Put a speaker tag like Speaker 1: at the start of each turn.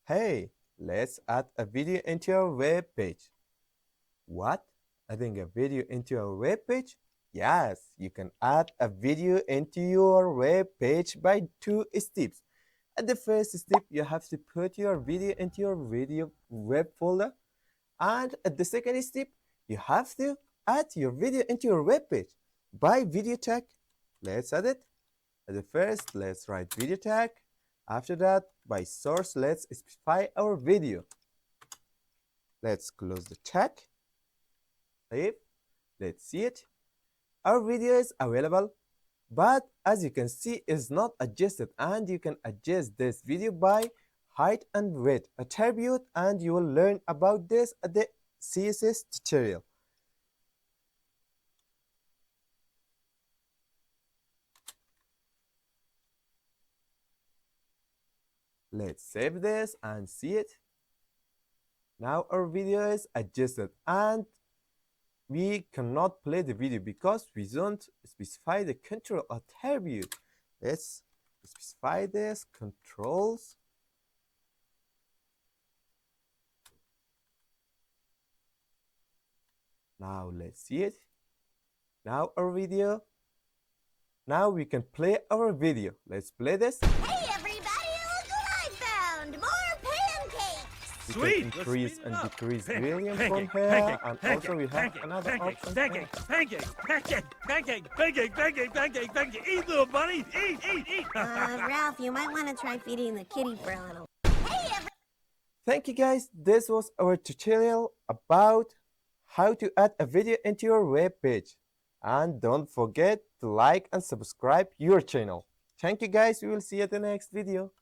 Speaker 1: Hey, let's add a video into your web page. What? Adding a video into your web page? Yes, you can add a video into your web page by two steps. At the first step, you have to put your video into your video web folder. And at the second step, you have to add your video into your web page. By video tag, let's add it. At the first, let's write video tag. After that, by source, let's specify our video. Let's close the tag. Save. Let's see it. Our video is available, but as you can see, it's not adjusted, and you can adjust this video by height and width attribute, and you will learn about this at the CSS tutorial. Let's save this and see it. Now our video is adjusted, and we cannot play the video because we don't specify the control attribute. Let's specify this controls. Now let's see it. Now our video. Now we can play our video. Let's play this.
Speaker 2: Hey everybody, look what I found! More pancakes!
Speaker 1: We
Speaker 3: Sweet!
Speaker 1: can increase and decrease
Speaker 3: Pancake,
Speaker 1: volume
Speaker 3: pancake,
Speaker 1: from here,
Speaker 3: pancake,
Speaker 1: and
Speaker 3: pancake,
Speaker 1: also we have
Speaker 3: pancake,
Speaker 1: another
Speaker 3: pancake,
Speaker 1: option.
Speaker 3: pancake, pancake, pancake, pancake, pancake, pancake, pancake, pancake. Eat, little bunny, eat.
Speaker 2: Ralph, you might want to try feeding the kitty for a little.
Speaker 1: Thank you guys. This was our tutorial about how to add a video into your web page. And don't forget to like and subscribe your channel. Thank you guys. We will see you at the next video.